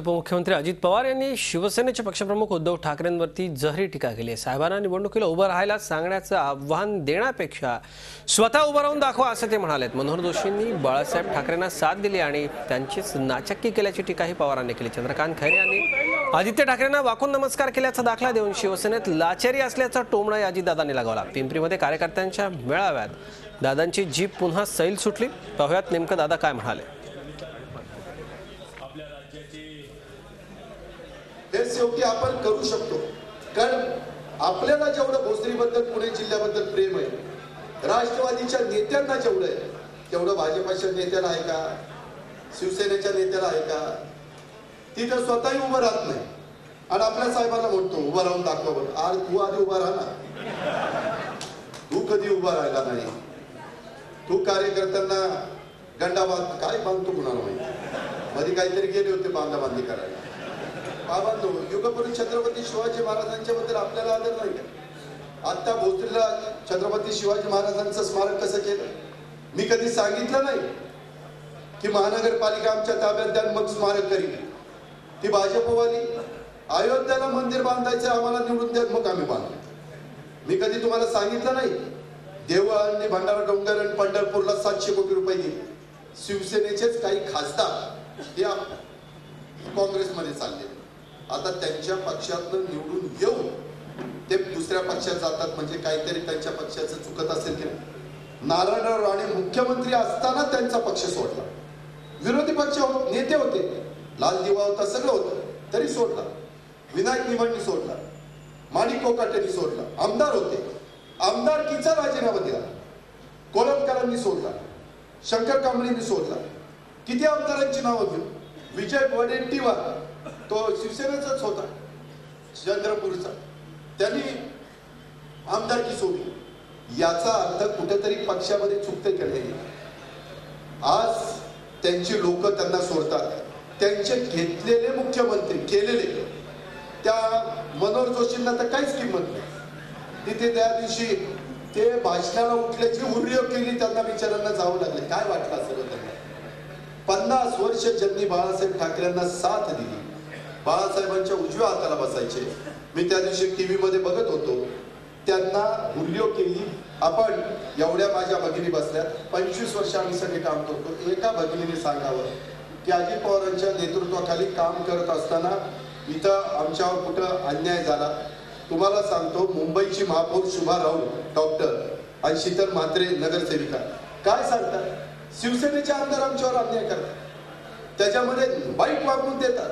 उपमुख्यमंत्री अजित पवार यांनी शिवसेनेचे पक्षप्रमुख उद्धव ठाकरेंवरती जहरी टीका केली आहे। साहेबांना निवडणुकीला उभं राहायला सांगण्याचं आव्हान देण्यापेक्षा स्वतः उभं राहून दाखवा असं ते म्हणालेत। मनोहर जोशींनी बाळासाहेब ठाकरेंना साथ दिली आणि त्यांचीच नाचक्की केल्याची टीकाही पवारांनी केली। चंद्रकांत खैरे यांनी आदित्य ठाकरेंना वाकून नमस्कार केल्याचा दाखला देऊन शिवसेनेत लाचारी असल्याचा टोमणाही अजितदादांनी लगावला। पिंपरीमध्ये कार्यकर्त्यांच्या मेळाव्यात दादांची जीप पुन्हा सैल सुटली। पाहुयात नेमकं दादा काय म्हणाले। हे शेवटी आपण करू शकतो, कारण आपल्याला जेवढं भोसरीबद्दल पुणे जिल्ह्याबद्दल प्रेम आहे, राष्ट्रवादीच्या नेत्यांना जेवढं आहे तेवढं भाजपच्या नेत्याला आहे का, शिवसेनेच्या नेत्याला आहे का? तिथं स्वतःही उभं राहत नाही आणि आपल्या साहेबांना म्हणतो उभं राहून दाखवा। आज तू आधी उभा राहा ना, तू कधी उभा राहिला नाही। तू कार्यकर्त्यांना गंडाबाद काय बांधतो कुणाला माहिती, मध्ये काहीतरी गेले होते बांधाबांधी करायला। बाबांनो, युगपुरुष छत्रपती शिवाजी महाराजांच्या बद्दल आपल्याला आदर नाही का? आता भोसरीला छत्रपती शिवाजी महाराजांचं स्मारक कसं केलं? मी कधी सांगितलं नाही की महानगरपालिका आमच्या ताब्यात द्या मग स्मारक करील। ती भाजपवाली अयोध्याला मंदिर बांधायचं आम्हाला निवडून द्या मग आम्ही बांधू। मी कधी तुम्हाला सांगितलं नाही देवळांनी भंडारा डोंगर आणि पंढरपूरला 700 कोटी रुपये दिले। शिवसेनेचेच काही खासदार या काँग्रेसमध्ये चालले, आता त्यांच्या पक्षातून निवडून येऊन ते दुसऱ्या पक्षात जातात, म्हणजे काहीतरी त्यांच्या पक्षाचं चुकत असेल की नाही। नारायणराव राणे मुख्यमंत्री असताना त्यांचा पक्ष सोडला, विरोधी पक्ष नेते होते, लाल दिवा होता, सगळं होतं, तरी सोडला। विनायक निवडणी सोडला, माणिक कोकाटेंनी सोडला, आमदार होते, आमदारकीचा राजीनामा दिला, कोलमकरांनी सोडला, शंकर कांबळेंनी सोडला। किती आमदारांची नावं घेऊ? विजय वडेट्टीवार तो शिवसेनेचाच होता, चंद्रपूरचा, त्यांनी आमदारकी सोडली। याचा अर्थ कुठेतरी पक्षामध्ये चुकते केले। आज त्यांची लोक त्यांना सोडतात, त्यांचे घेतलेले मुख्यमंत्री केलेले त्या मनोहर जोशींना तर काहीच किंमत नाही। तिथे त्या दिवशी ते भाषणाला उठल्याची हुर्री केली, त्यांना बिचारांना जावं लागले। काय वाटलं असेल त्यांना? 50 वर्ष ज्यांनी बाळासाहेब ठाकरेंना साथ दिली, बाळासाहेबांच्या उजव्या हाताला बसायचे, मी त्या दिवशी टीव्ही मध्ये बघत होतो, त्यांना हुर्रियो केली। आपण एवढ्या माझ्या भगिनी बसल्यात, 25 वर्ष आम्ही सगळे काम करतो। एका भगिनीने सांगावं की अजित पवारांच्या नेतृत्वाखाली काम करत असताना इथं आमच्यावर कुठं अन्याय झाला? तुम्हाला सांगतो, मुंबईची महापौर शुभा राऊत डॉक्टर आणि शीतल म्हात्रे नगरसेविका काय सांगतात? शिवसेनेचे आमदार आमच्यावर अन्याय करतात, त्याच्यामध्ये वाईट वागणूक देतात,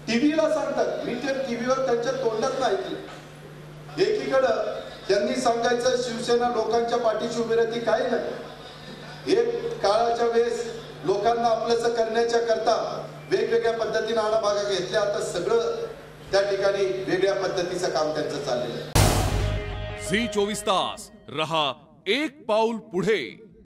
टीव्हीला सांगतात। मी ते टीव्हीवर त्यांच्या तोंडात नाही ऐकले। एकीकडं त्यांनी सांगायचं शिवसेना लोकांच्या पाठीशी उभी राहते, काही नाही। एक काळाच्या वेळेस लोकांना आपलंसं करण्याच्या करता वेगवेगळ्या पद्धतीने आडाभागा घेतल्या, आता सगळं त्या ठिकाणी वेगळ्या पद्धतीचं काम त्यांचं चाललेलं आहे। झी 24 तास रहा एक पाऊल पुढे।